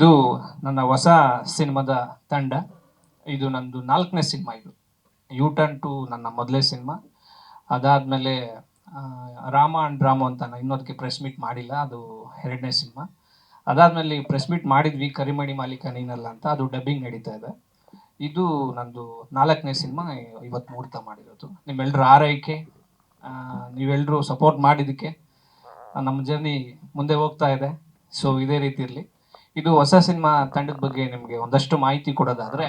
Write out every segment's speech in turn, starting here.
ಇದು ನನ್ನ ಹೊಸ ಸಿನಿಮಾದ ತಂಡ. ಇದು ನಂದು 4ನೇ ಸಿನಿಮಾ. ಇದು ಯು ಟರ್ನ್ ಟು ನನ್ನ ಮೊದಲೇ ಸಿನಿಮಾ. ಅದಾದಮೇಲೆ ರಾಮ ಅಂಡ್ ರಾಮು ಅಂತ ನಾನು ಇನ್ನೊಂದಕ್ಕೆ ಪ್ರೆಸ್ ಮೀಟ್ ಮಾಡಿಲ್ಲ, ಅದು 2ನೇ ಸಿನಿಮಾ. ಅದಾದಮೇಲೆ ಪ್ರೆಸ್ ಮೀಟ್ ಮಾಡಿದ್ವಿ, ಕರಿಮಣಿ ಮಾಲೀಕ ನೀನಲ್ಲ ಅಂತ, ಅದು ಡಬ್ಬಿಂಗ್ ನಡೀತಾ ಇದೆ. ಇದು ನಂದು 4ನೇ ಸಿನಿಮಾ, ಇವತ್ತು ಮುಹೂರ್ತ ಮಾಡಿರೋದು. ನಿಮ್ಮೆಲ್ಲರ ಆರೈಕೆ, ನೀವೆಲ್ಲರೂ ಸಪೋರ್ಟ್ ಮಾಡಿದ್ದಕ್ಕೆ ನಮ್ಮ ಜರ್ನಿ ಮುಂದೆ ಹೋಗ್ತಾ ಇದೆ. ಸೊ ಇದೇ ರೀತಿ ಇರಲಿ. ಇದು ಹೊಸ ಸಿನಿಮಾ ತಂಡದ ಬಗ್ಗೆ ನಿಮಗೆ ಒಂದಷ್ಟು ಮಾಹಿತಿ ಕೊಡೋದಾದ್ರೆ,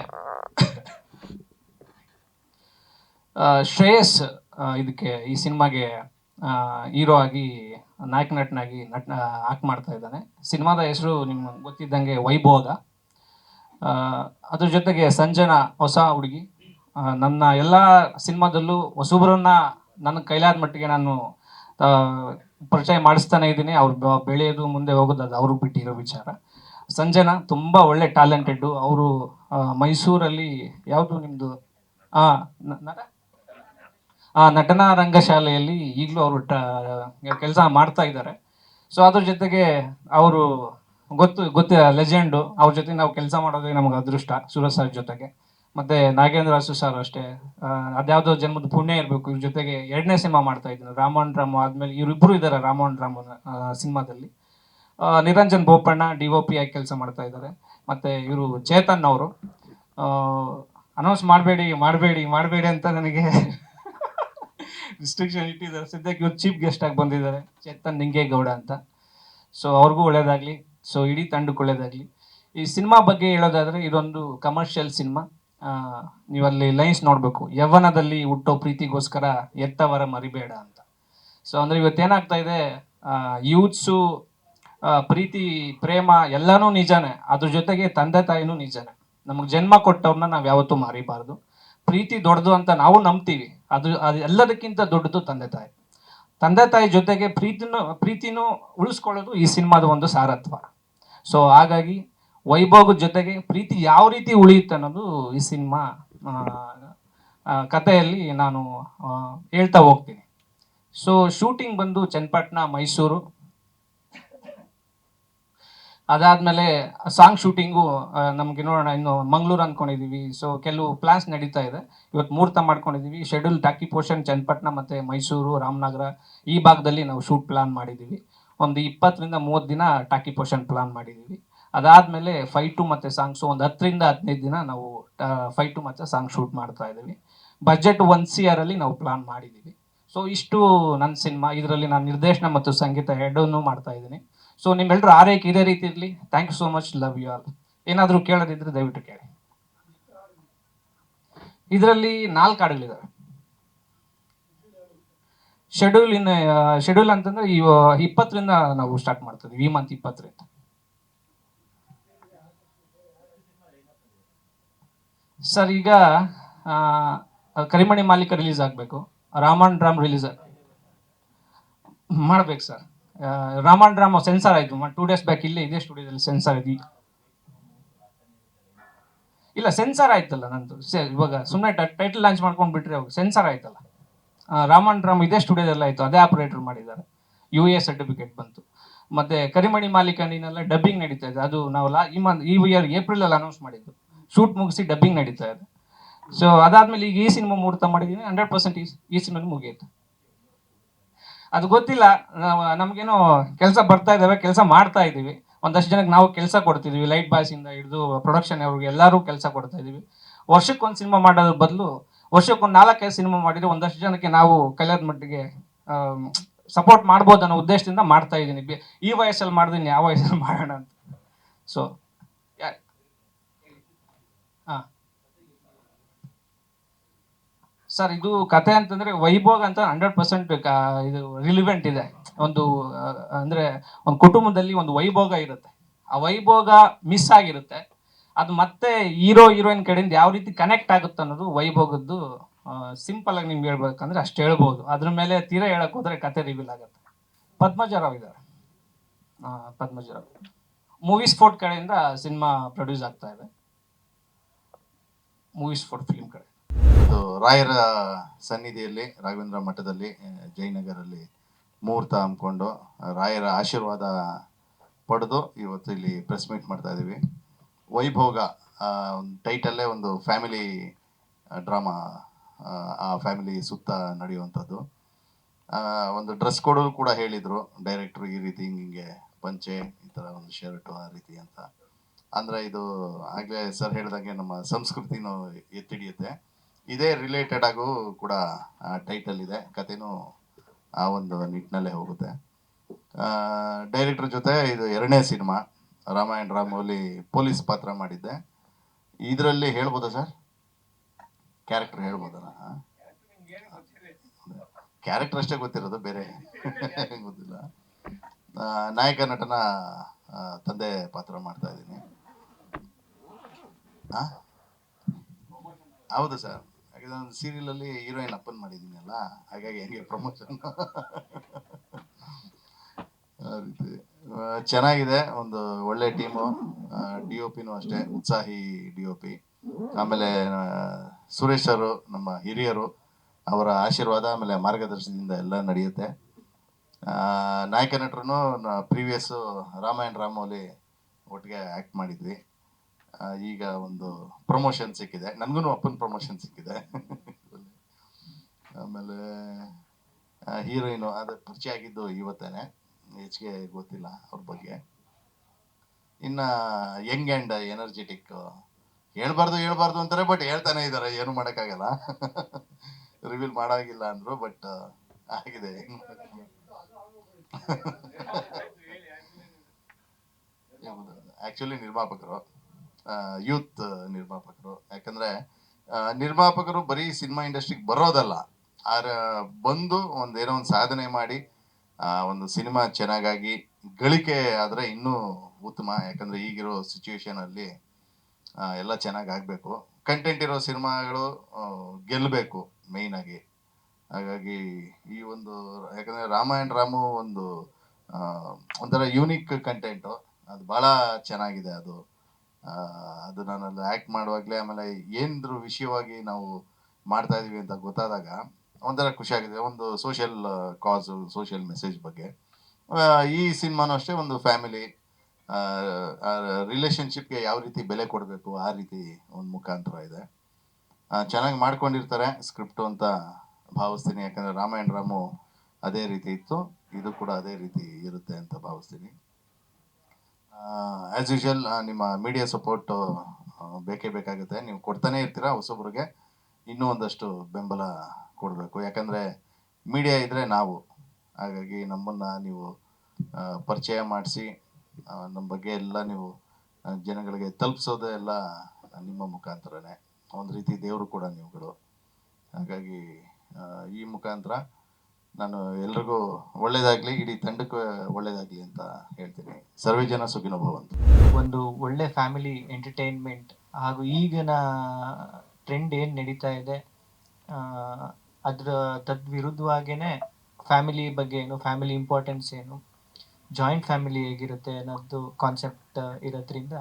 ಶ್ರೇಯಸ್ ಇದಕ್ಕೆ ಈ ಸಿನಿಮಾಗೆ ಹೀರೋ ಆಗಿ ನಾಯಕ ನಟನಾಗಿ ಆಕ್ಟ್ ಮಾಡ್ತಾ ಇದ್ದಾನೆ. ಸಿನಿಮಾದ ಹೆಸರು ನಿಮ್ಗೆ ಗೊತ್ತಿದ್ದಂಗೆ ವೈಭೋಗ. ಅದ್ರ ಜೊತೆಗೆ ಸಂಜನಾ ಹೊಸ ಹುಡುಗಿ. ನನ್ನ ಎಲ್ಲ ಸಿನಿಮಾದಲ್ಲೂ ಹೊಸಬ್ರನ್ನ ನನ್ನ ಕೈಲಾದ ಮಟ್ಟಿಗೆ ನಾನು ಪರಿಚಯ ಮಾಡಿಸ್ತಾನೆ ಇದ್ದೀನಿ. ಅವ್ರು ಬೆಳೆಯೋದು ಮುಂದೆ ಹೋಗೋದು ಅದು ಅವ್ರಿಗೆ ಬಿಟ್ಟಿರೋ ವಿಚಾರ. ಸಂಜನಾ ತುಂಬ ಒಳ್ಳೆ ಟ್ಯಾಲೆಂಟೆಡ್ಡು. ಅವರು ಮೈಸೂರಲ್ಲಿ ಯಾವುದು ನಿಮ್ಮದು ನಟನಾ ರಂಗಶಾಲೆಯಲ್ಲಿ ಈಗಲೂ ಅವರು ಕೆಲಸ ಮಾಡ್ತಾ ಇದ್ದಾರೆ. ಸೊ ಅದ್ರ ಜೊತೆಗೆ ಅವರು ಗೊತ್ತು ಲೆಜೆಂಡು. ಅವ್ರ ಜೊತೆ ನಾವು ಕೆಲಸ ಮಾಡೋದೇ ನಮಗೆ ಅದೃಷ್ಟ, ಸುರಜ್ ಸರ್ ಜೊತೆಗೆ. ಮತ್ತು ನಾಗೇಂದ್ರ ಅರಸು ಸರ್ ಅಷ್ಟೇ, ಅದ್ಯಾವುದೋ ಜನ್ಮದ ಪುಣ್ಯ ಇರಬೇಕು. ಇವ್ರ ಜೊತೆಗೆ 2ನೇ ಸಿನಿಮಾ ಮಾಡ್ತಾ ಇದ್ದೀನಿ. ರಾಮ ಅಂಡ್ ರಾಮು ಆದಮೇಲೆ ಇವರಿಬ್ಬರು ಇದ್ದಾರೆ ರಾಮ ಅಂಡ್ ರಾಮು ಸಿನಿಮಾದಲ್ಲಿ. ನಿರಂಜನ್ ಬೋಪಣ್ಣ DOP ಆಗಿ ಕೆಲಸ ಮಾಡ್ತಾ ಇದ್ದಾರೆ. ಮತ್ತು ಇವರು ಚೇತನ್ ಅವರು ಅನೌನ್ಸ್ ಮಾಡಬೇಡಿ ಅಂತ ನನಗೆ ರಿಸ್ಟ್ರಿಕ್ಷನ್ ಇಟ್ಟಿದ್ದಾರೆ. ಸದ್ಯಕ್ಕೆ ಇವ್ರು ಚೀಫ್ ಗೆಸ್ಟ್ ಆಗಿ ಬಂದಿದ್ದಾರೆ, ಚೇತನ್ ನಿಂಗೇಗೌಡ ಅಂತ. ಸೊ ಅವ್ರಿಗೂ ಒಳ್ಳೇದಾಗಲಿ, ಸೊ ಇಡೀ ತಂಡಕ್ಕೆ ಒಳ್ಳೇದಾಗಲಿ. ಈ ಸಿನಿಮಾ ಬಗ್ಗೆ ಹೇಳೋದಾದರೆ, ಇದೊಂದು ಕಮರ್ಷಿಯಲ್ ಸಿನಿಮಾ. ನೀವಲ್ಲಿ ಲೈನ್ಸ್ ನೋಡಬೇಕು, ಯವ್ವನದಲ್ಲಿ ಹುಟ್ಟೋ ಪ್ರೀತಿಗೋಸ್ಕರ ಎತ್ತವರ ಮರಿಬೇಡ ಅಂತ. ಸೊ ಅಂದರೆ ಇವತ್ತೇನಾಗ್ತಾ ಇದೆ, ಯೂತ್ಸು ಪ್ರೀತಿ ಪ್ರೇಮ ಎಲ್ಲನೂ ನಿಜಾನೇ, ಅದ್ರ ಜೊತೆಗೆ ತಂದೆ ತಾಯಿನೂ ನಿಜಾನೇ. ನಮಗೆ ಜನ್ಮ ಕೊಟ್ಟವ್ರನ್ನ ನಾವು ಯಾವತ್ತೂ ಮಾರಿಬಾರ್ದು. ಪ್ರೀತಿ ದೊಡ್ಡದು ಅಂತ ನಾವು ನಂಬ್ತೀವಿ, ಅದು ಎಲ್ಲದಕ್ಕಿಂತ ದೊಡ್ಡದು ತಂದೆ ತಾಯಿ ಜೊತೆಗೆ ಪ್ರೀತಿನೂ ಉಳಿಸ್ಕೊಳ್ಳೋದು ಈ ಸಿನಿಮಾದ ಒಂದು ಸಾರತ್ವ. ಸೊ ಹಾಗಾಗಿ ವೈಭೋಗದ ಜೊತೆಗೆ ಪ್ರೀತಿ ಯಾವ ರೀತಿ ಉಳಿಯುತ್ತೆ ಅನ್ನೋದು ಈ ಸಿನಿಮಾ ಕಥೆಯಲ್ಲಿ ನಾನು ಹೇಳ್ತಾ ಹೋಗ್ತೀನಿ. ಸೊ ಶೂಟಿಂಗ್ ಬಂದು ಚನ್ನಪಟ್ಟಣ, ಮೈಸೂರು. ಅದಾದಮೇಲೆ ಸಾಂಗ್ ಶೂಟಿಂಗು ನಮಗೆ ನೋಡೋಣ, ಇನ್ನು ಮಂಗಳೂರು ಅಂದ್ಕೊಂಡಿದ್ದೀವಿ. ಸೊ ಕೆಲವು ಪ್ಲಾನ್ಸ್ ನಡೀತಾ ಇದೆ. ಇವತ್ತು ಮುಹೂರ್ತ ಮಾಡ್ಕೊಂಡಿದ್ದೀವಿ. ಶೆಡ್ಯೂಲ್ ಟಾಕಿ ಪೋರ್ಷನ್ ಚನ್ನಪಟ್ಟಣ ಮತ್ತು ಮೈಸೂರು, ರಾಮನಗರ ಈ ಭಾಗದಲ್ಲಿ ನಾವು ಶೂಟ್ ಪ್ಲಾನ್ ಮಾಡಿದ್ದೀವಿ. ಒಂದು 20ರಿಂದ 30 ದಿನ ಟಾಕಿ ಪೋರ್ಷನ್ ಪ್ಲಾನ್ ಮಾಡಿದ್ದೀವಿ. ಅದಾದಮೇಲೆ ಫೈಟು ಮತ್ತು ಸಾಂಗ್ಸು ಒಂದು 10ರಿಂದ 15 ದಿನ ನಾವು ಫೈಟು ಮತ್ತು ಸಾಂಗ್ ಶೂಟ್ ಮಾಡ್ತಾ ಇದ್ದೀವಿ. ಬಜೆಟ್ 1 CR ನಾವು ಪ್ಲಾನ್ ಮಾಡಿದ್ದೀವಿ. ಸೊ ಇಷ್ಟು ನನ್ನ ಸಿನಿಮಾ. ಇದರಲ್ಲಿ ನಾನು ನಿರ್ದೇಶನ ಮತ್ತು ಸಂಗೀತ ಎರಡನ್ನೂ ಮಾಡ್ತಾ ಇದ್ದೀನಿ. ಸೊ ನಿಮ್ಮೆಲ್ಲರೂ ಆರೈಕೆ ಇದೇ ರೀತಿ ಇರಲಿ. Thank you so much, love you all. ಏನಾದರೂ ಕೇಳೋದಿದ್ರೆ ದಯವಿಟ್ಟು ಕೇಳಿ. ಇದರಲ್ಲಿ 4 ಹಾಡುಗಳಿದ್ದಾವೆ. ಶೆಡ್ಯೂಲ್ ಅಂತಂದ್ರೆ 20ರಿಂದ ನಾವು ಸ್ಟಾರ್ಟ್ ಮಾಡ್ತಿದ್ವಿ, ಈ ಮಂತ್ 20ರಿಂದ. ಸರ್ ಈಗ ಕರಿಮಣಿ ಮಾಲೀಕ ರಿಲೀಸ್ ಆಗಬೇಕು, ರಾಮ ಅಂಡ್ ರಾಮ್ ರಿಲೀಸ್ ಮಾಡ್ಬೇಕು sir. Rama and Ram censor ಆಯಿತು 2 ಡೇಸ್ ಬ್ಯಾಕ್, ಇದೇ ಸ್ಟುಡಿಯೋದಲ್ಲಿ ಸೆನ್ಸಾರ್ ಇದೆ. ಇಲ್ಲ, ಸೆನ್ಸಾರ್ ಆಯ್ತಲ್ಲ ನಂದು. ಇವಾಗ ಸುಮ್ಮನೆ ಟೈಟಲ್ ಲಾಂಚ್ ಮಾಡ್ಕೊಂಡು ಬಿಟ್ರೆ ಸೆನ್ಸಾರ್ ಆಯ್ತಲ್ಲ. ರಾಮ ಅಂಡ್ ರಾಮ್ ಇದೇ ಸ್ಟುಡಿಯೋದಲ್ಲಿ ಆಯಿತು, ಅದೇ ಆಪರೇಟರ್ ಮಾಡಿದ್ದಾರೆ, UA ಸರ್ಟಿಫಿಕೇಟ್ ಬಂತು. ಮತ್ತು ಕರಿಮಣಿ ಮಾಲೀಕ ನೀನೆಲ್ಲ ಡಬ್ಬಿಂಗ್ ನಡೀತಾ ಇದೆ. ಅದು ನಾವು ಈ ಇಯರ್ ಏಪ್ರಿಲಲ್ಲಿ ಅನೌನ್ಸ್ ಮಾಡಿದ್ದು. ಶೂಟ್ ಮುಗಿಸಿ ಡಬ್ಬಿಂಗ್ ನಡೀತಾ ಇದೆ. ಸೊ ಅದಾದಮೇಲೆ ಈಗ ಈ ಸಿನಿಮಾ ಮುಹೂರ್ತ ಮಾಡಿದ್ದೀನಿ. 100% ಈ ಸಿನಿಮಾ ಮುಗಿಯುತ್ತೆ. ಅದು ಗೊತ್ತಿಲ್ಲ, ನಮಗೇನೋ ಕೆಲಸ ಬರ್ತಾ ಇದ್ದಾವೆ, ಕೆಲಸ ಮಾಡ್ತಾ ಇದ್ದೀವಿ. ಒಂದಷ್ಟು ಜನಕ್ಕೆ ನಾವು ಕೆಲಸ ಕೊಡ್ತಿದ್ದೀವಿ, ಲೈಟ್ ಬಾಯ್ಸಿಂದ ಹಿಡಿದು ಪ್ರೊಡಕ್ಷನ್ ಅವ್ರಿಗೆ ಎಲ್ಲರೂ ಕೆಲಸ ಕೊಡ್ತಾ ಇದ್ದೀವಿ. ವರ್ಷಕ್ಕೊಂದು ಸಿನಿಮಾ ಮಾಡೋದ್ರ ಬದಲು ವರ್ಷಕ್ಕೊಂದು 4-5 ಸಿನಿಮಾ ಮಾಡಿದರೆ ಒಂದಷ್ಟು ಜನಕ್ಕೆ ನಾವು ಕಲಿಯೋದ ಮಟ್ಟಿಗೆ ಸಪೋರ್ಟ್ ಮಾಡ್ಬೋದು ಅನ್ನೋ ಉದ್ದೇಶದಿಂದ ಮಾಡ್ತಾ ಇದ್ದೀನಿ. ಈ ವಯಸ್ಸಲ್ಲಿ ಮಾಡಿದ್ದೀನಿ, ಯಾವ ವಯಸ್ಸಲ್ಲಿ ಮಾಡೋಣ ಅಂತ. ಸೊ ಹಾಂ ಸರ್, ಇದು ಕತೆ ಅಂತಂದರೆ ವೈಭೋಗ ಅಂತ 100% ಇದು ರಿಲಿವೆಂಟ್ ಇದೆ. ಒಂದು ಅಂದರೆ ಒಂದು ಕುಟುಂಬದಲ್ಲಿ ಒಂದು ವೈಭೋಗ ಇರುತ್ತೆ, ಆ ವೈಭೋಗ ಮಿಸ್ ಆಗಿರುತ್ತೆ. ಅದು ಮತ್ತೆ ಹೀರೋಯಿನ್ ಕಡೆಯಿಂದ ಯಾವ ರೀತಿ ಕನೆಕ್ಟ್ ಆಗುತ್ತೆ ಅನ್ನೋದು ವೈಭೋಗದ್ದು. ಸಿಂಪಲ್ ಆಗಿ ನಿಮ್ಗೆ ಹೇಳ್ಬೇಕಂದ್ರೆ ಅಷ್ಟು ಹೇಳ್ಬೋದು. ಅದ್ರ ಮೇಲೆ ತೀರಾ ಹೇಳಕ್ ಹೋದ್ರೆ ಕತೆ ರಿವೀಲ್ ಆಗುತ್ತೆ. ಪದ್ಮಜರಾವ್ ಇದ್ದಾರೆ. ಪದ್ಮಜರಾವ್ ಮೂವೀಸ್ ಫೋರ್ಟ್ ಕಡೆಯಿಂದ ಸಿನಿಮಾ ಪ್ರೊಡ್ಯೂಸ್ ಆಗ್ತಾ ಇದೆ. ಮೂವೀಸ್ ಫೋರ್ಟ್ ಫಿಲ್ಮ್ ಕಡೆ ರಾಯರ ಸನ್ನಿಧಿಯಲ್ಲಿ ರಾಘವೇಂದ್ರ ಮಠದಲ್ಲಿ ಜಯನಗರಲ್ಲಿ ಮುಹೂರ್ತ ಹಮ್ಮಿಕೊಂಡು ರಾಯರ ಆಶೀರ್ವಾದ ಪಡೆದು ಇವತ್ತು ಇಲ್ಲಿ ಪ್ರೆಸ್ ಮೀಟ್ ಮಾಡ್ತಾ ಇದ್ದೀವಿ. ವೈಭೋಗ ಒಂದು ಟೈಟಲ್ಲೇ ಒಂದು ಫ್ಯಾಮಿಲಿ ಡ್ರಾಮಾ, ಆ ಫ್ಯಾಮಿಲಿ ಸುತ್ತ ನಡೆಯುವಂಥದ್ದು. ಒಂದು ಡ್ರೆಸ್ ಕೋಡಲ್ಲೂ ಕೂಡ ಹೇಳಿದರು ಡೈರೆಕ್ಟ್ರು, ಈ ರೀತಿ ಹಿಂಗೆ ಪಂಚೆ, ಈ ಥರ ಒಂದು ಶರ್ಟು, ಆ ರೀತಿ ಅಂತ. ಅಂದರೆ ಇದು ಆಗಲೇ ಸರ್ ಹೇಳಿದಾಗೆ ನಮ್ಮ ಸಂಸ್ಕೃತಿನೂ ಎತ್ತಿಡಿಯುತ್ತೆ. ಇದೇ ರಿಲೇಟೆಡ್ ಆಗು ಕೂಡ ಟೈಟಲ್ ಇದೆ, ಕಥೆನೂ ಆ ಒಂದು ನಿಟ್ಟಿನಲ್ಲೇ ಹೋಗುತ್ತೆ. ಡೈರೆಕ್ಟ್ರ್ ಜೊತೆ ಇದು 2ನೇ ಸಿನಿಮಾ. ರಾಮಾಯಣ ರಾಮಲ್ಲಿ ಪೊಲೀಸ್ ಪಾತ್ರ ಮಾಡಿದ್ದೆ. ಇದರಲ್ಲಿ ಹೇಳ್ಬೋದಾ ಸರ್? ಕ್ಯಾರೆಕ್ಟರ್ ಹೇಳ್ಬೋದಾ? ಕ್ಯಾರೆಕ್ಟರ್ ಅಷ್ಟೇ ಗೊತ್ತಿರೋದು, ಬೇರೆ ಗೊತ್ತಿಲ್ಲ. ನಾಯಕ ನಟನ ತಂದೆ ಪಾತ್ರ ಮಾಡ್ತಾ ಇದ್ದೀನಿ. ಹೌದು ಸರ್, ಯಾಕಂದ್ರೆ ಒಂದು ಸೀರಿಯಲಲ್ಲಿ ಹೀರೋಯಿನ್ ಅಪ್ಪನ್ ಮಾಡಿದ್ದೀನಿ ಅಲ್ಲ, ಹಾಗಾಗಿ ಹೆಂಗೆ ಪ್ರಮೋಷನ್ ಆ ರೀತಿ. ಚೆನ್ನಾಗಿದೆ, ಒಂದು ಒಳ್ಳೆ ಟೀಮು. DOPನೂ ಅಷ್ಟೇ ಉತ್ಸಾಹಿ DOP. ಆಮೇಲೆ ಸುರೇಶ್ ಅವರು ನಮ್ಮ ಹಿರಿಯರು, ಅವರ ಆಶೀರ್ವಾದ ಆಮೇಲೆ ಮಾರ್ಗದರ್ಶನದಿಂದ ಎಲ್ಲ ನಡೆಯುತ್ತೆ. ನಾಯಕ ನಟರು ಪ್ರೀವಿಯಸ್ಸು ರಾಮಾಯಣ ರಾಮೋಲಿ ಒಟ್ಟಿಗೆ ಆ್ಯಕ್ಟ್ ಮಾಡಿದ್ವಿ. ಈಗ ಒಂದು ಪ್ರಮೋಷನ್ ಸಿಕ್ಕಿದೆ, ನನಗೂ ಅಪ್ಪನ ಪ್ರಮೋಷನ್ ಸಿಕ್ಕಿದೆ. ಆಮೇಲೆ ಹೀರೋಯಿನು ಅದು ಪರಿಚಯ ಆಗಿದ್ದು ಇವತ್ತೇನೆ, ಹೆಚ್ಚಿಗೆ ಗೊತ್ತಿಲ್ಲ ಅವ್ರ ಬಗ್ಗೆ. ಇನ್ನು ಯಂಗ್ ಆ್ಯಂಡ್ ಎನರ್ಜೆಟಿಕ್ ಹೇಳ್ಬಾರ್ದು ಅಂತಾರೆ, ಬಟ್ ಹೇಳ್ತಾನೆ ಇದ್ದಾರೆ, ಏನು ಮಾಡೋಕ್ಕಾಗಲ್ಲ. ರಿವೀಲ್ ಮಾಡೋಂಗಿಲ್ಲ ಅಂದರು, ಬಟ್ ಆಗಿದೆ. ಆ್ಯಕ್ಚುಲಿ ನಿರ್ಮಾಪಕರು, ಯೂತ್ ನಿರ್ಮಾಪಕರು. ಯಾಕಂದರೆ ನಿರ್ಮಾಪಕರು ಬರೀ ಸಿನಿಮಾ ಇಂಡಸ್ಟ್ರಿಗೆ ಬರೋದಲ್ಲ, ಬಂದು ಏನೋ ಒಂದು ಸಾಧನೆ ಮಾಡಿ ಒಂದು ಸಿನಿಮಾ ಚೆನ್ನಾಗಾಗಿ ಗಳಿಕೆ ಆದರೆ ಇನ್ನೂ ಉತ್ತಮ. ಯಾಕಂದರೆ ಈಗಿರೋ ಸಿಚುವೇಶನಲ್ಲಿ ಎಲ್ಲ ಚೆನ್ನಾಗಿ ಆಗಬೇಕು. ಕಂಟೆಂಟ್ ಇರೋ ಸಿನಿಮಾಗಳು ಗೆಲ್ಲಬೇಕು ಮೇಯ್ನಾಗಿ. ಹಾಗಾಗಿ ಈ ಒಂದು, ಯಾಕಂದರೆ ರಾಮಾಯಣ ರಾಮು ಒಂಥರ ಯೂನಿಕ್ ಕಂಟೆಂಟು, ಅದು ಭಾಳ ಚೆನ್ನಾಗಿದೆ. ಅದು ನಾನಲ್ಲಿ ಆ್ಯಕ್ಟ್ ಮಾಡುವಾಗಲೇ, ಆಮೇಲೆ ಏನ್ರ ವಿಷಯವಾಗಿ ನಾವು ಮಾಡ್ತಾ ಇದೀವಿ ಅಂತ ಗೊತ್ತಾದಾಗ ಒಂಥರ ಖುಷಿಯಾಗಿದೆ. ಒಂದು ಸೋಷಿಯಲ್ ಕಾಸು, ಸೋಷಿಯಲ್ ಮೆಸೇಜ್ ಬಗ್ಗೆ. ಈ ಸಿನಿಮಾನೂ ಅಷ್ಟೇ ಒಂದು ಫ್ಯಾಮಿಲಿ ರಿಲೇಷನ್ಶಿಪ್ಗೆ ಯಾವ ರೀತಿ ಬೆಲೆ ಕೊಡಬೇಕು, ಆ ರೀತಿ ಒಂದು ಮುಖಾಂತರ ಇದೆ. ಚೆನ್ನಾಗಿ ಮಾಡ್ಕೊಂಡಿರ್ತಾರೆ ಸ್ಕ್ರಿಪ್ಟು ಅಂತ ಭಾವಿಸ್ತೀನಿ. ಯಾಕಂದರೆ ರಾಮಾಯಣ ರಾಮು ಅದೇ ರೀತಿ ಇತ್ತು, ಇದು ಕೂಡ ಅದೇ ರೀತಿ ಇರುತ್ತೆ ಅಂತ ಭಾವಿಸ್ತೀನಿ. ಆ್ಯಸ್ ಯೂಶುವಲ್ ನಿಮ್ಮ ಮೀಡಿಯಾ ಸಪೋರ್ಟು ಬೇಕೇ ಬೇಕಾಗುತ್ತೆ. ನೀವು ಕೊಡ್ತಾನೆ ಇರ್ತೀರ, ಹೊಸೊಬ್ರಿಗೆ ಇನ್ನೂ ಒಂದಷ್ಟು ಬೆಂಬಲ ಕೊಡಬೇಕು. ಯಾಕಂದರೆ ಮೀಡಿಯಾ ಇದ್ದರೆ ನಾವು, ಹಾಗಾಗಿ ನಮ್ಮನ್ನು ನೀವು ಪರಿಚಯ ಮಾಡಿಸಿ ನಮ್ಮ ಬಗ್ಗೆ ಎಲ್ಲ ನೀವು ಜನಗಳಿಗೆ ತಲುಪಿಸೋದೇ ಎಲ್ಲ ನಿಮ್ಮ ಮುಖಾಂತರನೇ. ಒಂದು ರೀತಿ ದೇವರು ಕೂಡ ನೀವುಗಳು. ಹಾಗಾಗಿ ಈ ಮುಖಾಂತರ ನಾನು ಎಲ್ರಿಗೂ ಒಳ್ಳೇದಾಗಲಿ, ಇಡೀ ತಂಡಕ್ಕೆ ಒಳ್ಳೇದಾಗಲಿ ಅಂತ ಹೇಳ್ತೀನಿ. ಸರ್ವೇ ಜನ ಸುಖಿನೋ ಭವಂತು. ಒಂದು ಒಳ್ಳೆ ಫ್ಯಾಮಿಲಿ ಎಂಟರ್ಟೈನ್ಮೆಂಟ್ ಹಾಗೂ ಈಗಿನ ಟ್ರೆಂಡ್ ಏನು ನಡೀತಾ ಇದೆ ಅದರ ತದ್ವಿರುದ್ಧವಾಗೇ ಫ್ಯಾಮಿಲಿ ಬಗ್ಗೆ ಏನು, ಫ್ಯಾಮಿಲಿ ಇಂಪಾರ್ಟೆನ್ಸ್ ಏನು, ಜಾಯಿಂಟ್ ಫ್ಯಾಮಿಲಿ ಹೇಗಿರುತ್ತೆ ಅನ್ನೋದು ಕಾನ್ಸೆಪ್ಟ್ ಇರೋದ್ರಿಂದ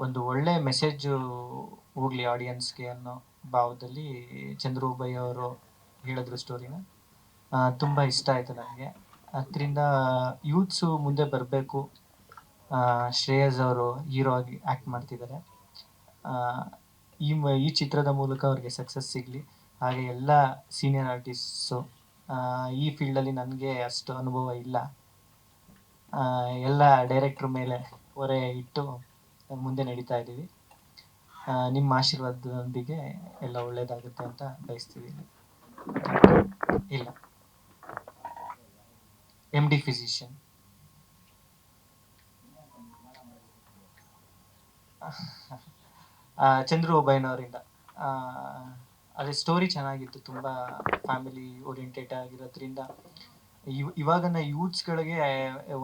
ಒಂದು ಒಳ್ಳೆ ಮೆಸೇಜು ಹೋಗಲಿ ಆಡಿಯನ್ಸ್ಗೆ ಅನ್ನೋ ಭಾವದಲ್ಲಿ ಚಂದ್ರು ಬೈ ಅವರು ಹೇಳಿದ್ರು ಸ್ಟೋರಿನ. ತುಂಬ ಇಷ್ಟ ಆಯಿತು ನನಗೆ. ಅದರಿಂದ ಯೂತ್ಸು ಮುಂದೆ ಬರಬೇಕು. ಶ್ರೇಯಸ್ ಅವರು ಹೀರೋ ಆಗಿ ಆ್ಯಕ್ಟ್ ಮಾಡ್ತಿದ್ದಾರೆ. ಈ ಚಿತ್ರದ ಮೂಲಕ ಅವ್ರಿಗೆ ಸಕ್ಸಸ್ ಸಿಗಲಿ. ಹಾಗೆ ಎಲ್ಲ ಸೀನಿಯರ್ ಆರ್ಟಿಸ್ಟು, ಈ ಫೀಲ್ಡಲ್ಲಿ ನನಗೆ ಅಷ್ಟು ಅನುಭವ ಇಲ್ಲ, ಎಲ್ಲ ಡೈರೆಕ್ಟ್ರ್ ಮೇಲೆ ಹೊರೆ ಇಟ್ಟು ಮುಂದೆ ನಡೀತಾ ಇದ್ದೀವಿ. ನಿಮ್ಮ ಆಶೀರ್ವಾದದೊಂದಿಗೆ ಎಲ್ಲ ಒಳ್ಳೆಯದಾಗುತ್ತೆ ಅಂತ ಬಯಸ್ತಿದ್ದೀನಿ. ಇಲ್ಲ, MD ಫಿಸಿಷಿಯನ್. ಚಂದ್ರು ಒಬ್ಬಯ್ಯನವರಿಂದ. ಅದೇ ಸ್ಟೋರಿ ಚೆನ್ನಾಗಿತ್ತು, ತುಂಬ ಫ್ಯಾಮಿಲಿ ಓರಿಯೆಂಟೆಡ್ ಆಗಿರೋದ್ರಿಂದ ಇವಾಗಿನ ಯೂತ್ಸ್ಗಳಿಗೆ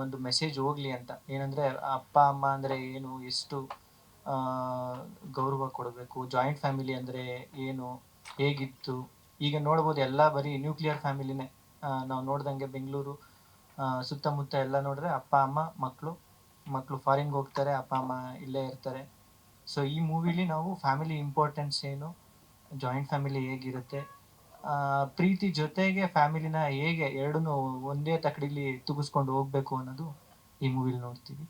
ಒಂದು ಮೆಸೇಜ್ ಹೋಗಲಿ ಅಂತ. ಏನಂದರೆ ಅಪ್ಪ ಅಮ್ಮ ಅಂದರೆ ಏನು, ಎಷ್ಟು ಗೌರವ ಕೊಡಬೇಕು, ಜಾಯಿಂಟ್ ಫ್ಯಾಮಿಲಿ ಅಂದರೆ ಏನು, ಹೇಗಿತ್ತು. ಈಗ ನೋಡ್ಬೋದು ಎಲ್ಲ ಬರೀ ನ್ಯೂಕ್ಲಿಯರ್ ಫ್ಯಾಮಿಲಿನೇ. ನಾವು ನೋಡ್ದಂಗೆ ಬೆಂಗಳೂರು ಸುತ್ತಮುತ್ತ ಎಲ್ಲ ನೋಡಿದ್ರೆ ಅಪ್ಪ ಅಮ್ಮ ಮಕ್ಕಳು ಫಾರಿನ್ಗೆ ಹೋಗ್ತಾರೆ, ಅಪ್ಪ ಅಮ್ಮ ಇಲ್ಲೇ ಇರ್ತಾರೆ. ಸೊ ಈ ಮೂವಿಲಿ ನಾವು ಫ್ಯಾಮಿಲಿ ಇಂಪಾರ್ಟೆನ್ಸ್ ಏನು, ಜಾಯಿಂಟ್ ಫ್ಯಾಮಿಲಿ ಹೇಗಿರುತ್ತೆ, ಪ್ರೀತಿ ಜೊತೆಗೆ ಫ್ಯಾಮಿಲಿನ ಹೇಗೆ ಎರಡನ್ನೂ ಒಂದೇ ತಕ್ಕಡಿಲಿ ತೂಗಿಸ್ಕೊಂಡು ಹೋಗ್ಬೇಕು ಅನ್ನೋದು ಈ ಮೂವಿಲಿ ನೋಡ್ತೀವಿ.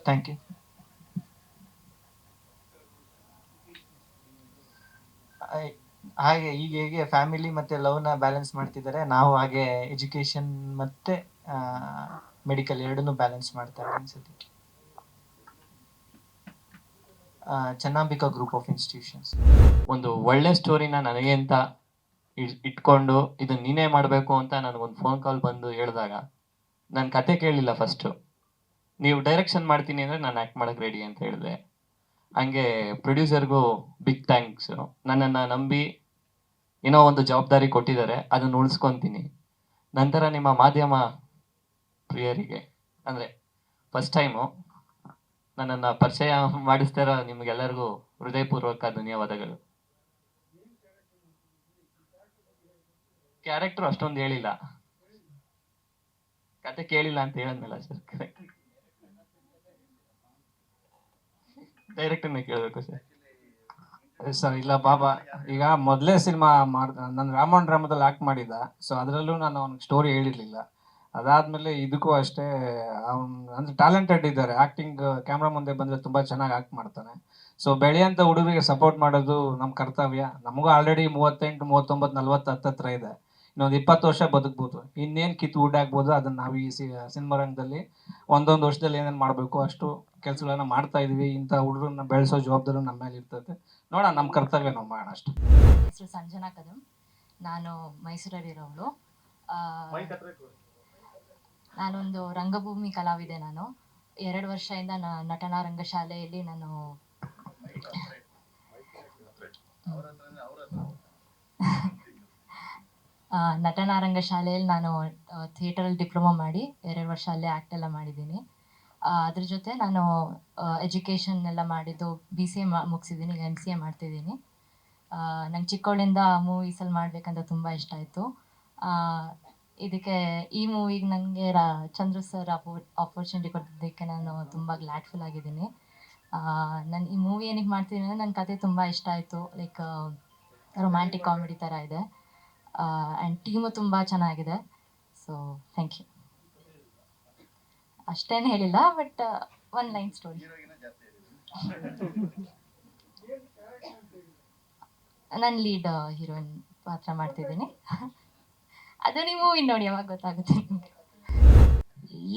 Thank you. ಹಾಗೆ ಈಗ ಹೇಗೆ ಫ್ಯಾಮಿಲಿ ಮತ್ತೆ ಲವ್ನ ಬ್ಯಾಲೆನ್ಸ್ ಮಾಡ್ತಿದ್ದಾರೆ, ನಾವು ಹಾಗೆ ಎಜುಕೇಶನ್ ಮತ್ತೆ ಮೆಡಿಕಲ್ ಎರಡನ್ನೂ ಬ್ಯಾಲೆನ್ಸ್ ಮಾಡ್ತಾರೆ ಅನ್ಸುತ್ತೆ. Channambika group of institutions. ಒಂದು ಒಳ್ಳೆ ಸ್ಟೋರಿನ ನನಗೆ ಅಂತ ಇಟ್ಕೊಂಡು ಇದನ್ನ ನೀನೇ ಮಾಡಬೇಕು ಅಂತ ನನಗೊಂದು ಫೋನ್ ಕಾಲ್ ಬಂದು ಹೇಳಿದಾಗ ನಾನು ಕತೆ ಕೇಳಲಿಲ್ಲ. ಫಸ್ಟು ನೀವು ಡೈರೆಕ್ಷನ್ ಮಾಡ್ತೀನಿ ಅಂದರೆ ನಾನು ಆ್ಯಕ್ಟ್ ಮಾಡೋಕ್ಕೆ ರೆಡಿ ಅಂತ ಹೇಳಿದೆ. ಹಂಗೆ ಪ್ರೊಡ್ಯೂಸರ್ಗೂ ಬಿಗ್ ಥ್ಯಾಂಕ್ಸು. ನನ್ನನ್ನು ನಂಬಿ ಏನೋ ಒಂದು ಜವಾಬ್ದಾರಿ ಕೊಟ್ಟಿದ್ದಾರೆ, ಅದನ್ನು ಉಳಿಸ್ಕೊತೀನಿ. ನಂತರ ನಿಮ್ಮ ಮಾಧ್ಯಮ ಪ್ರಿಯರಿಗೆ ಅಂದರೆ ಫಸ್ಟ್ ಟೈಮು ನನ್ನನ್ನು ಪರಿಚಯ ಮಾಡಿಸ್ತಾರೋ ನಿಮಗೆಲ್ಲರಿಗೂ ಹೃದಯಪೂರ್ವಕ ಧನ್ಯವಾದಗಳು. ಕ್ಯಾರೆಕ್ಟರ್ ಅಷ್ಟೊಂದು ಹೇಳಿಲ್ಲ, ಕತೆ ಕೇಳಿಲ್ಲ ಅಂತ ಹೇಳಿದ್ನಲ್ಲ ಸರ್. ಡೈರೆಕ್ಟರ್ನೇ ಕೇಳಬೇಕು ಸರ್. ಸರ್ ಇಲ್ಲ ಬಾಬಾ, ಈಗ ಮೊದಲೇ ಸಿನಿಮಾ ನಾನು ರಾಮನ್ ಡ್ರಾಮದಲ್ಲಿ ಆ್ಯಕ್ಟ್ ಮಾಡಿದ್ದ. ಸೊ ಅದರಲ್ಲೂ ನಾನು ಅವ್ನಿಗೆ ಸ್ಟೋರಿ ಹೇಳಿರಲಿಲ್ಲ. ಅದಾದಮೇಲೆ ಇದಕ್ಕೂ ಅಷ್ಟೇ, ಅವ್ನು ಅಂದರೆ ಟ್ಯಾಲೆಂಟೆಡ್ ಇದ್ದಾರೆ. ಆ್ಯಕ್ಟಿಂಗ್ ಕ್ಯಾಮ್ರಾ ಮುಂದೆ ಬಂದರೆ ತುಂಬ ಚೆನ್ನಾಗಿ ಆ್ಯಕ್ಟ್ ಮಾಡ್ತಾನೆ. ಸೊ ಬೆಳೆಯೋಂಥ ಹುಡುಗರಿಗೆ ಸಪೋರ್ಟ್ ಮಾಡೋದು ನಮ್ಮ ಕರ್ತವ್ಯ. ನಮಗೂ ಆಲ್ರೆಡಿ 38, 39, 40 ಹತ್ತತ್ರ ಇದೆ. ಇನ್ನೊಂದು 20 ವರ್ಷ ಬದುಕ್ಬೋದು. ಇನ್ನೇನು ಕಿತ್ತು ಊಟಾಗ್ಬೋದು. ಅದನ್ನು ನಾವು ಈ ಸಿನಿಮಾ ರಂಗದಲ್ಲಿ ಒಂದೊಂದು ವರ್ಷದಲ್ಲಿ ಏನೇನು ಮಾಡಬೇಕು ಅಷ್ಟು ಕೆಲಸಗಳನ್ನ ಮಾಡ್ತಾ ಇದೀವಿ. ಇಂಥ ಹುಡುಗರನ್ನ ಬೆಳೆಸೋ ಜವಾಬ್ದಾರಿ ನಮ್ಮ ಮೇಲೆ ಇರ್ತದೆ. ನೋಡೋಣ, ನಮ್ಮ ಕರ್ತವ್ಯ ನಾವು ಮಾಡೋಣ ಅಷ್ಟೇ. ಹೆಸರು ಸಂಜನಾ ಕದಂ. ನಾನು ಮೈಸೂರಲ್ಲಿರೋಳು. ನಾನೊಂದು ರಂಗಭೂಮಿ ಕಲಾವಿದೆ. ನಾನು 2 ವರ್ಷದಿಂದ ನಟನಾ ರಂಗಶಾಲೆಯಲ್ಲಿ ನಾನು ನಟನಾ ರಂಗಶಾಲೆಯಲ್ಲಿ ನಾನು ಥಿಯೇಟರಲ್ಲಿ ಡಿಪ್ಲೊಮಾ ಮಾಡಿ 2 ವರ್ಷ ಅಲ್ಲೇ ಆ್ಯಕ್ಟ್ ಎಲ್ಲ ಮಾಡಿದ್ದೀನಿ. ಅದ್ರ ಜೊತೆ ನಾನು ಎಜುಕೇಷನ್ ಎಲ್ಲ ಮಾಡಿದ್ದು BCA ಮುಗಿಸಿದ್ದೀನಿ. ಈಗ MCA ಮಾಡ್ತಿದ್ದೀನಿ. ನಂಗೆ ಚಿಕ್ಕವಳಿಂದ ಮೂವೀಸಲ್ಲಿ ಮಾಡಬೇಕಂತ ತುಂಬ ಇಷ್ಟ ಆಯಿತು. ಇದಕ್ಕೆ ಈ ಮೂವಿಗೆ ನನಗೆ ಚಂದ್ರು ಸರ್ ಆಪರ್ಚುನಿಟಿ ಕೊಟ್ಟಿದ್ದಕ್ಕೆ ನಾನು ತುಂಬ ಗ್ಲ್ಯಾಡ್ಫುಲ್ ಆಗಿದ್ದೀನಿ. ನಾನು ಈ ಮೂವಿ ಏನಕ್ಕೆ ಮಾಡ್ತಿದ್ದೀನಿ ಅಂದರೆ ನನ್ನ ಕತೆ ತುಂಬ ಇಷ್ಟ ಆಯಿತು. ಲೈಕ್ ರೊಮ್ಯಾಂಟಿಕ್ ಕಾಮಿಡಿ ಥರ ಇದೆ. ಆ್ಯಂಡ್ ಟೀಮು ತುಂಬ ಚೆನ್ನಾಗಿದೆ. So thank you. ಅಷ್ಟೇನು ಹೇಳಿಲ್ಲ, ಬಟ್ ಒನ್ ಲೈನ್ ಸ್ಟೋರಿ. ನಾನು ಲೀಡ್ ಹೀರೋಯಿನ್ ಪಾತ್ರ ಮಾಡ್ತಿದ್ದೀನಿ. ಅದು ನೀವು ಮೂವಿ ನೋಡಿ ಅವಾಗ ಗೊತ್ತಾಗುತ್ತೆ ನಿಮಗೆ.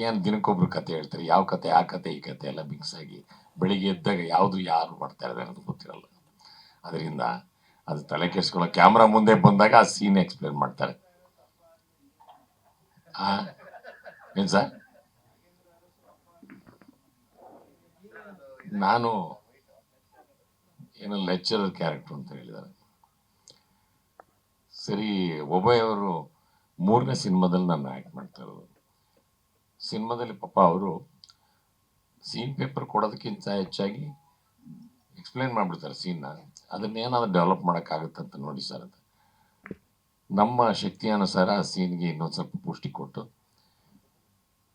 ಏನು ದಿನಕ್ಕೊಬ್ರು ಕತೆ ಹೇಳ್ತಾರೆ, ಯಾವ ಕತೆ ಆ ಕತೆ ಈ ಕತೆ ಎಲ್ಲ ಮಿಕ್ಸ್ ಆಗಿ ಬೆಳಿಗ್ಗೆ ಎದ್ದಾಗ ಯಾವುದು ಯಾರು ಮಾಡ್ತಾ ಇದ್ದಾರೆ ಅನ್ನೋದು ಗೊತ್ತಿರಲ್ಲ. ಅದರಿಂದ ಅದು ತಲೆ ಕೆಡಿಸ್ಕೊಳ್ಳೋ ಕ್ಯಾಮ್ರಾ ಮುಂದೆ ಬಂದಾಗ ಆ ಸೀನ್ ಎಕ್ಸ್ಪ್ಲೇನ್ ಮಾಡ್ತಾರೆ. ಏನು ಸರ್, ನಾನು ಏನೋ ಲೆಕ್ಚರರ್ ಕ್ಯಾರೆಕ್ಟರ್ ಅಂತ ಹೇಳಿದ್ದಾರೆ. ಸರಿ, ಒಬ್ಬಯವರು 3ನೇ ಸಿನಿಮಾದಲ್ಲಿ ನಾನು ಆ್ಯಕ್ಟ್ ಮಾಡ್ತಾ ಇರೋದು. ಸಿನಿಮಾದಲ್ಲಿ ಪಾಪ ಅವರು ಸೀನ್ ಪೇಪರ್ ಕೊಡೋದಕ್ಕಿಂತ ಹೆಚ್ಚಾಗಿ ಎಕ್ಸ್ಪ್ಲೇನ್ ಮಾಡಿಬಿಡ್ತಾರೆ ಸೀನ್ನ. ಅದನ್ನೇನಾದ್ರೂ ಡೆವಲಪ್ ಮಾಡೋಕ್ಕಾಗುತ್ತಂತ ನೋಡಿ ಸರ್ ಅಂತ. ನಮ್ಮ ಶಕ್ತಿ ಅನುಸಾರ ಆ ಸೀನ್ಗೆ ಇನ್ನೊಂದು ಸ್ವಲ್ಪ ಪುಷ್ಟಿ ಕೊಟ್ಟು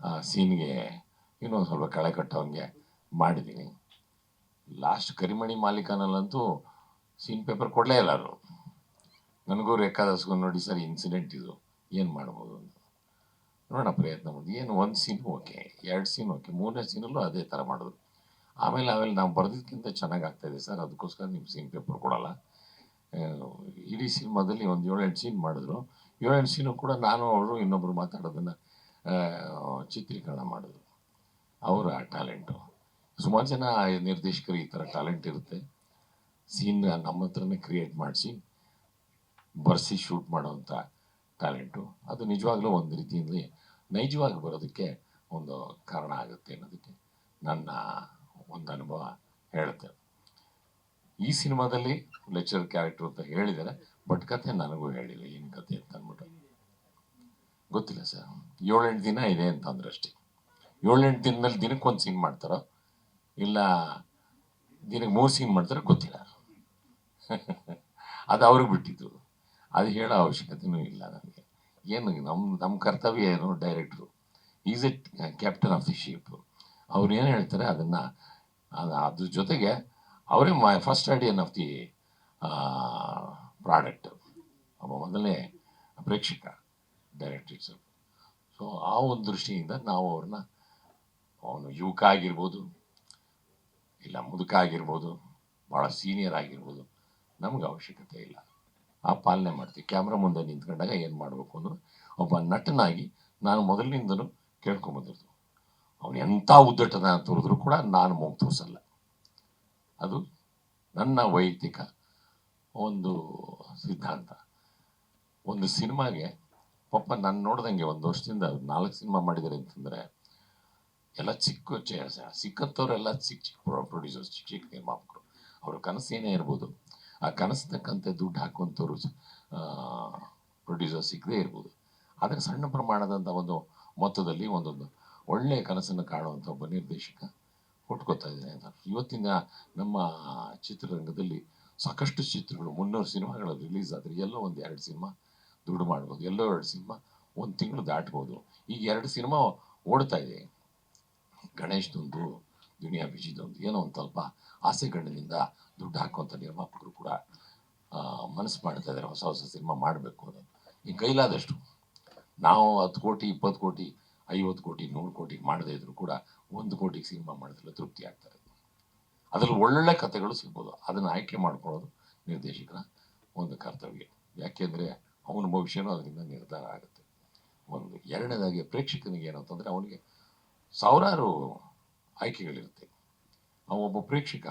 ಆ ಸೀನ್ಗೆ ಇನ್ನೊಂದು ಸ್ವಲ್ಪ ಕಳೆ ಕಟ್ಟೋಂಗೆ ಮಾಡಿದ್ದೀನಿ. ಲಾಸ್ಟ್ ಕರಿಮಣಿ ಮಾಲೀಕನಲ್ಲಂತೂ ಸೀನ್ ಪೇಪರ್ ಕೊಡಲೇ ಇಲ್ಲ ಅವರು. ನನಗೂ ರೇಖಾದಾಸ್ಗೂ ನೋಡಿ ಸರ್ ಇನ್ಸಿಡೆಂಟ್ ಇದು ಏನು ಮಾಡ್ಬೋದು ಅಂತ ನೋಡೋಣ ಪ್ರಯತ್ನ ಮಾಡಿ. ಏನು ಒಂದು ಸೀನು ಓಕೆ, 2 ಸೀನ್ ಓಕೆ, 3ನೇ ಸೀನಲ್ಲೂ ಅದೇ ಥರ ಮಾಡಿದ್ರು. ಆಮೇಲೆ ನಾವು ಬರೆದಿದ್ದಕ್ಕಿಂತ ಚೆನ್ನಾಗಿ ಆಗ್ತಾಯಿದೆ ಸರ್, ಅದಕ್ಕೋಸ್ಕರ ನಿಮ್ಮ ಸೀನ್ ಪೇಪರ್ ಕೊಡೋಲ್ಲ. ಇಡೀ ಸಿನಿಮಾದಲ್ಲಿ ಒಂದು 7-8 ಸೀನ್ ಮಾಡಿದ್ರು. 7-8 ಸೀನು ಕೂಡ ನಾನು ಅವರು ಇನ್ನೊಬ್ಬರು ಮಾತಾಡೋದನ್ನು ಚಿತ್ರೀಕರಣ ಮಾಡಿದ್ರು. ಅವರ ಟ್ಯಾಲೆಂಟು. ಸುಮಾರು ಜನ ನಿರ್ದೇಶಕರು ಈ ಥರ ಟ್ಯಾಲೆಂಟ್ ಇರುತ್ತೆ. ಸೀನ್ ನಮ್ಮ ಹತ್ರನೇ ಕ್ರಿಯೇಟ್ ಮಾಡಿಸಿ ಬರ್ಸಿ ಶೂಟ್ ಮಾಡೋವಂಥ ಟ್ಯಾಲೆಂಟು. ಅದು ನಿಜವಾಗ್ಲೂ ಒಂದು ರೀತಿಯಲ್ಲಿ ನೈಜವಾಗಿ ಬರೋದಕ್ಕೆ ಒಂದು ಕಾರಣ ಆಗುತ್ತೆ ಅನ್ನೋದಕ್ಕೆ ನನ್ನ ಒಂದು ಅನುಭವ ಹೇಳುತ್ತೆ. ಈ ಸಿನಿಮಾದಲ್ಲಿ ಲೆಕ್ಚರ್ ಕ್ಯಾರೆಕ್ಟರ್ ಅಂತ ಹೇಳಿದ್ದಾರೆ, ಬಟ್ ಕತೆ ನನಗೂ ಹೇಳಿಲ್ಲ ಏನು ಕತೆ ಅಂತ ಅಂದ್ಬಿಟ್ಟು ಗೊತ್ತಿಲ್ಲ ಸರ್. 7-8 ದಿನ ಇದೆ ಅಂತಂದ್ರೆ ಅಷ್ಟೇ. 7-8 ದಿನದಲ್ಲಿ ದಿನಕ್ಕೊಂದು ಸೀನ್ ಮಾಡ್ತಾರೋ ಇಲ್ಲ ದಿನಕ್ಕೆ 3 ಸೀನ್ ಮಾಡ್ತಾರೋ ಗೊತ್ತಿಲ್ಲ. ಅದು ಅವ್ರಿಗೆ ಬಿಟ್ಟಿದ್ದು, ಅದು ಹೇಳೋ ಅವಶ್ಯಕತೆಯೂ ಇಲ್ಲ ನನಗೆ. ಏನು ನಮ್ಮ ಕರ್ತವ್ಯ ಏನು, director is a captain of the ship. ಅವ್ರು ಏನು ಹೇಳ್ತಾರೆ ಅದನ್ನು, ಅದ್ರ ಜೊತೆಗೆ ಅವರೇ first audience of the product. ಒಬ್ಬ ಮೊದಲನೇ ಪ್ರೇಕ್ಷಕ ಡೈರೆಕ್ಟ್ ಇಟ್ಸೆಲ್ಫ್. ಸೊ ಆ ಒಂದು ದೃಷ್ಟಿಯಿಂದ ನಾವು ಅವ್ರನ್ನ, ಅವನು ಯುವಕ ಆಗಿರ್ಬೋದು ಇಲ್ಲ ಮುದುಕ ಆಗಿರ್ಬೋದು, ಭಾಳ ಸೀನಿಯರ್ ಆಗಿರ್ಬೋದು, ನಮ್ಗೆ ಅವಶ್ಯಕತೆ ಇಲ್ಲ. ಆ ಪಾಲನೆ ಮಾಡ್ತೀವಿ. ಕ್ಯಾಮ್ರಾ ಮುಂದೆ ನಿಂತ್ಕೊಂಡಾಗ ಏನು ಮಾಡಬೇಕು ಅನ್ನೋದು ಒಬ್ಬ ನಟನಾಗಿ ನಾನು ಮೊದಲಿನಿಂದಲೂ ಕೇಳ್ಕೊಂಬಂದಿರ್ತು. ಅವನು ಎಂಥ ಉದ್ದಟನ ತೋರಿದ್ರು ಕೂಡ ನಾನು ಮೂಗು ತೋರಿಸಲ್ಲ. ಅದು ನನ್ನ ವೈಯಕ್ತಿಕ ಒಂದು ಸಿದ್ಧಾಂತ. ಒಂದು ಸಿನಿಮಾಗೆ ಪಾಪ ನಾನು ನೋಡ್ದಂಗೆ ಒಂದು ವರ್ಷದಿಂದ 4 ಸಿನಿಮಾ ಮಾಡಿದ್ದಾರೆ ಅಂತಂದರೆ ಎಲ್ಲ ಸಿಕ್ಕಂಥವ್ರೆಲ್ಲ ಚಿಕ್ಕ ಚಿಕ್ಕ ಪ್ರೊಡ್ಯೂಸರ್ಸ್, ಚಿಕ್ಕ ಚಿಕ್ಕ ನಿರ್ಮಾಪಕರು. ಅವ್ರ ಕನಸು ಏನೇ ಇರ್ಬೋದು, ಆ ಕನಸು ತಕ್ಕಂತೆ ದುಡ್ಡು ಹಾಕುವಂಥವ್ರು ಪ್ರೊಡ್ಯೂಸರ್ ಸಿಗದೇ ಇರ್ಬೋದು. ಆದರೆ ಸಣ್ಣ ಪ್ರಮಾಣದಂಥ ಒಂದು ಮೊತ್ತದಲ್ಲಿ ಒಂದೊಂದು ಒಳ್ಳೆಯ ಕನಸನ್ನು ಕಾಣುವಂಥ ಒಬ್ಬ ನಿರ್ದೇಶಕ ಹುಟ್ಕೋತಾ ಇದ್ದಾನೆ ಅಂತ. ಇವತ್ತಿನ ನಮ್ಮ ಚಿತ್ರರಂಗದಲ್ಲಿ ಸಾಕಷ್ಟು ಚಿತ್ರಗಳು 300 ಸಿನಿಮಾಗಳು ರಿಲೀಸ್ ಆದರೆ ಎಲ್ಲೋ ಒಂದು 2 ಸಿನಿಮಾ ದುಡ್ಡು ಮಾಡ್ಬೋದು, ಎಲ್ಲೋ 2 ಸಿನಿಮಾ 1 ತಿಂಗಳು ದಾಟ್ಬೋದು. ಈಗ 2 ಸಿನಿಮಾ ಓಡ್ತಾ ಇದೆ. ಗಣೇಶ್ದೊಂದು, ದುನಿಯಾ ವಿಜಿದೊಂದು, ಏನೋ ಒಂದು ಸ್ವಲ್ಪ ಆಸೆಗಣ್ಣಿನಿಂದ ದುಡ್ಡು ಹಾಕುವಂಥ ನಿರ್ಮಾಪಕರು ಕೂಡ ಮನಸ್ಸು ಮಾಡ್ತಾ ಇದ್ದಾರೆ ಹೊಸ ಹೊಸ ಸಿನಿಮಾ ಮಾಡಬೇಕು ಅನ್ನೋದು. ಈ ಕೈಲಾದಷ್ಟು ನಾವು 10 ಕೋಟಿ 20 ಕೋಟಿ 50 ಕೋಟಿ 100 ಕೋಟಿಗೆ ಮಾಡದೇ ಇದ್ರು ಕೂಡ 1 ಕೋಟಿಗೆ ಸಿನಿಮಾ ಮಾಡಿದ್ರೆ ತೃಪ್ತಿ ಆಗ್ತಾರೆ. ಅದರಲ್ಲಿ ಒಳ್ಳೆ ಕಥೆಗಳು ಸಿಗ್ಬೋದು. ಅದನ್ನು ಆಯ್ಕೆ ಮಾಡ್ಕೊಳ್ಳೋದು ನಿರ್ದೇಶಕರ ಒಂದು ಕರ್ತವ್ಯ. ಯಾಕೆಂದರೆ ಅವನ ಭವಿಷ್ಯನೂ ಅದರಿಂದ ನಿರ್ಧಾರ ಆಗುತ್ತೆ. ಒಂದು ಎರಡನೇದಾಗಿ ಪ್ರೇಕ್ಷಕನಿಗೆ ಏನಂತಂದರೆ ಅವನಿಗೆ ಸಾವಿರಾರು ಆಯ್ಕೆಗಳಿರುತ್ತೆ. ಒಬ್ಬ ಪ್ರೇಕ್ಷಕ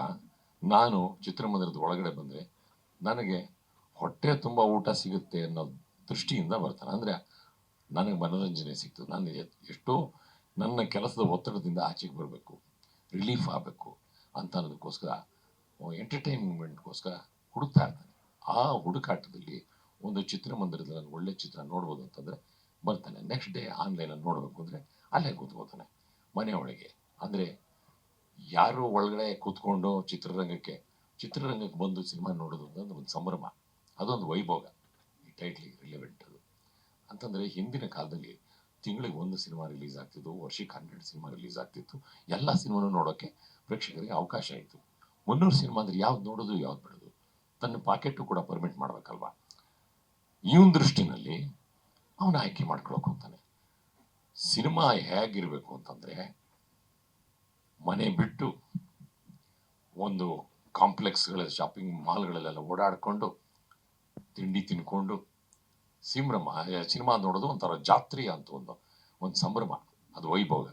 ನಾನು ಚಿತ್ರಮಂದಿರದ ಒಳಗಡೆ ಬಂದರೆ ನನಗೆ ಹೊಟ್ಟೆ ತುಂಬ ಊಟ ಸಿಗುತ್ತೆ ಅನ್ನೋ ದೃಷ್ಟಿಯಿಂದ ಬರ್ತಾನೆ. ಅಂದರೆ ನನಗೆ ಮನೋರಂಜನೆ ಸಿಗ್ತದೆ. ನಾನು ಎಷ್ಟೋ ನನ್ನ ಕೆಲಸದ ಒತ್ತಡದಿಂದ ಆಚೆಗೆ ಬರಬೇಕು, ರಿಲೀಫ್ ಆಗಬೇಕು ಅಂತ ಅನ್ನೋದಕ್ಕೋಸ್ಕರ ಎಂಟರ್ಟೈನ್ಮೆಂಟ್ಗೋಸ್ಕರ ಹುಡುಕ್ತಾ ಇರ್ತಾನೆ. ಆ ಹುಡುಕಾಟದಲ್ಲಿ ಒಂದು ಚಿತ್ರಮಂದಿರದಲ್ಲಿ ನಾನು ಒಳ್ಳೆ ಚಿತ್ರ ನೋಡ್ಬೋದು ಅಂತಂದರೆ ಬರ್ತಾನೆ. ನೆಕ್ಸ್ಟ್ ಡೇ ಆನ್ಲೈನಲ್ಲಿ ನೋಡಬೇಕು ಅಂದರೆ ಅಲ್ಲೇ ಕೂತ್ಕೋತಾನೆ ಮನೆ ಒಳಗೆ. ಅಂದರೆ ಯಾರು ಒಳಗಡೆ ಕೂತ್ಕೊಂಡು ಚಿತ್ರರಂಗಕ್ಕೆ ಬಂದು ಸಿನಿಮಾ ನೋಡೋದು ಅನ್ನೋದು ಒಂದು ಸಂಭ್ರಮ, ಅದೊಂದು ವೈಭೋಗ. ಈ ಟೈಟ್ಲಿಗೆ ರಿಲೆವೆಂಟ್ ಅದು ಅಂತಂದರೆ ಹಿಂದಿನ ಕಾಲದಲ್ಲಿ ತಿಂಗಳಿಗೆ 1 ಸಿನಿಮಾ ರಿಲೀಸ್ ಆಗ್ತಿತ್ತು, ವರ್ಷಕ್ಕೆ 12 ಸಿನಿಮಾ ರಿಲೀಸ್ ಆಗ್ತಿತ್ತು. ಎಲ್ಲ ಸಿನಿಮಾನು ನೋಡೋಕ್ಕೆ ಪ್ರೇಕ್ಷಕರಿಗೆ ಅವಕಾಶ ಇತ್ತು. 300 ಸಿನಿಮಾ ಅಂದರೆ ಯಾವ್ದು ನೋಡೋದು ಯಾವ್ದು ಬಿಡೋದು, ತನ್ನ ಪಾಕೆಟು ಕೂಡ ಪರ್ಮಿಟ್ ಮಾಡಬೇಕಲ್ವಾ. ಇವನ್ ದೃಷ್ಟಿನಲ್ಲಿ ಅವನ ಆಯ್ಕೆ ಮಾಡ್ಕೊಳಕ್ಕೆ ಹೋಗ್ತಾನೆ. ಸಿನಿಮಾ ಹೇಗಿರಬೇಕು ಅಂತಂದರೆ ಮನೆ ಬಿಟ್ಟು ಒಂದು ಕಾಂಪ್ಲೆಕ್ಸ್ಗಳ ಶಾಪಿಂಗ್ ಮಾಲ್ಗಳಲ್ಲೆಲ್ಲ ಓಡಾಡಿಕೊಂಡು ತಿಂಡಿ ತಿನ್ಕೊಂಡು ಸಿನಿಮಾ ನೋಡೋದು ಒಂಥರ ಜಾತ್ರೆ ಅಂತ ಒಂದು ಸಂಭ್ರಮ, ಅದು ವೈಭೋಗ.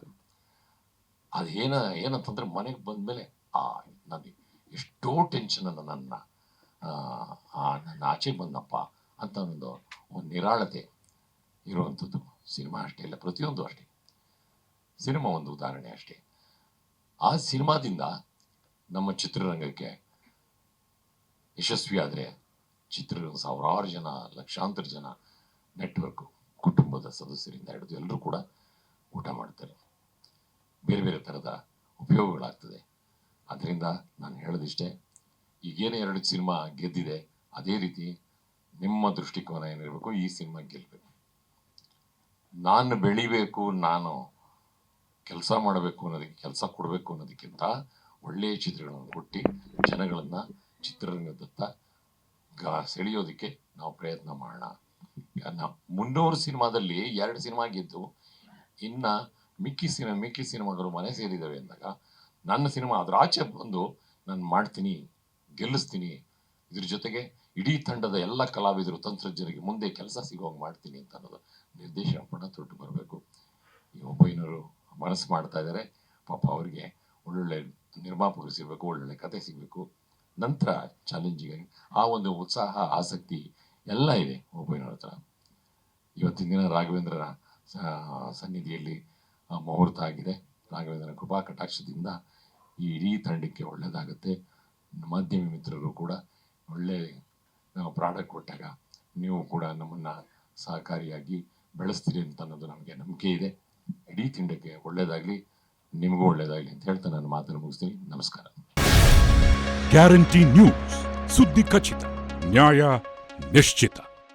ಅದು ಏನಂತಂದ್ರೆ ಮನೆಗೆ ಬಂದಮೇಲೆ ನನಗೆ ಎಷ್ಟೋ ಟೆನ್ಷನನ್ನು ನನ್ನ ಆಚೆಗೆ ಬಂದಪ್ಪ ಅಂತ ಒಂದು ನಿರಾಳತೆ ಇರುವಂಥದ್ದು ಸಿನಿಮಾ ಅಷ್ಟೇ ಇಲ್ಲ, ಪ್ರತಿಯೊಂದು ಅಷ್ಟೇ. ಸಿನಿಮಾ ಒಂದು ಉದಾಹರಣೆ ಅಷ್ಟೇ. ಆ ಸಿನಿಮಾದಿಂದ ನಮ್ಮ ಚಿತ್ರರಂಗಕ್ಕೆ ಯಶಸ್ವಿ ಆದರೆ ಚಿತ್ರರಂಗ ಸಾವಿರಾರು ಜನ, ಲಕ್ಷಾಂತರ ಜನ ನೆಟ್ವರ್ಕು, ಕುಟುಂಬದ ಸದಸ್ಯರಿಂದ ಹಿಡಿದು ಎಲ್ಲರೂ ಕೂಡ ಊಟ ಮಾಡ್ತಾರೆ. ಬೇರೆ ಬೇರೆ ಥರದ ಉಪಯೋಗಗಳಾಗ್ತದೆ. ಅದರಿಂದ ನಾನು ಹೇಳೋದಿಷ್ಟೇ, ಈಗೇನೇ 2 ಸಿನಿಮಾ ಗೆದ್ದಿದೆ, ಅದೇ ರೀತಿ ನಿಮ್ಮ ದೃಷ್ಟಿಕೋನ ಏನಿರಬೇಕು, ಈ ಸಿನಿಮಾ ಗೆಲ್ಲಬೇಕು. ನಾನು ಬೆಳಿಬೇಕು, ನಾನು ಕೆಲಸ ಮಾಡಬೇಕು ಅನ್ನೋದಕ್ಕೆ, ಕೆಲಸ ಕೊಡಬೇಕು ಅನ್ನೋದಕ್ಕಿಂತ ಒಳ್ಳೆಯ ಚಿತ್ರಗಳನ್ನು ಕೊಟ್ಟು ಜನಗಳನ್ನು ಚಿತ್ರರಂಗದತ್ತ ಸೆಳೆಯೋದಕ್ಕೆ ನಾವು ಪ್ರಯತ್ನ ಮಾಡೋಣ. 300 ಸಿನಿಮಾದಲ್ಲಿ 2 ಸಿನಿಮಾ ಗೆದ್ದು ಇನ್ನು ಮಿಕ್ಕಿ ಸಿನಿಮಾಗಳು ಮನೆ ಸೇರಿದ್ದಾವೆ ಅಂದಾಗ ನನ್ನ ಸಿನಿಮಾ ಅದರ ಆಚೆ ಬಂದು ನಾನು ಮಾಡ್ತೀನಿ, ಗೆಲ್ಲಿಸ್ತೀನಿ, ಇದ್ರ ಜೊತೆಗೆ ಇಡೀ ತಂಡದ ಎಲ್ಲ ಕಲಾವಿದರು, ತಂತ್ರಜ್ಞರಿಗೆ ಮುಂದೆ ಕೆಲಸ ಸಿಗೋಂಗೆ ಮಾಡ್ತೀನಿ ಅಂತ ಅನ್ನೋದು ನಿರ್ದೇಶನ ಕೂಡ ತೊಟ್ಟು ಬರಬೇಕು. ಈ ಒಬ್ಬೈನವರು ಮನಸ್ಸು ಮಾಡ್ತಾ ಇದ್ದಾರೆ. ಪಾಪ ಅವರಿಗೆ ಒಳ್ಳೊಳ್ಳೆ ನಿರ್ಮಾಪಕರು ಸಿಗಬೇಕು, ಒಳ್ಳೊಳ್ಳೆ ಕತೆ ಸಿಗಬೇಕು. ನಂತರ ಚಾಲೆಂಜಿಂಗ್ ಆ ಒಂದು ಉತ್ಸಾಹ, ಆಸಕ್ತಿ ಎಲ್ಲ ಇದೆ ಒಬ್ಬೈನವ್ರ ಹತ್ರ. ಇವತ್ತಿನ ದಿನ ರಾಘವೇಂದ್ರರ ಸನ್ನಿಧಿಯಲ್ಲಿ ಮುಹೂರ್ತ ಆಗಿದೆ. ರಾಘವೇಂದ್ರನ ಕೃಪಾ ಕಟಾಕ್ಷದಿಂದ ಈ ಇಡೀ ತಂಡಕ್ಕೆ ಒಳ್ಳೆಯದಾಗುತ್ತೆ. ಮಾಧ್ಯಮ ಮಿತ್ರರು ಕೂಡ ಒಳ್ಳೆ ಪ್ರಾಡಕ್ಟ್ ಕೊಟ್ಟಾಗ ನೀವು ಕೂಡ ನಮ್ಮನ್ನು ಸಹಕಾರಿಯಾಗಿ ಬೆಳೆಸ್ತೀರಿ ಅಂತ ಅನ್ನೋದು ನಮಗೆ ನಂಬಿಕೆ ಇದೆ. ಇಡೀ ತಂಡಕ್ಕೆ ಒಳ್ಳೆಯದಾಗಲಿ, ನಿಮಗೂ ಒಳ್ಳೆಯದಾಗಲಿ ಅಂತ ಹೇಳ್ತಾ ನಾನು ಮಾತನ್ನು ಮುಗಿಸ್ತೀನಿ. ನಮಸ್ಕಾರ. ಗ್ಯಾರಂಟಿ ನ್ಯೂಸ್, ಸುದ್ದಿ ಖಚಿತ, ನ್ಯಾಯ ನಿಶ್ಚಿತ.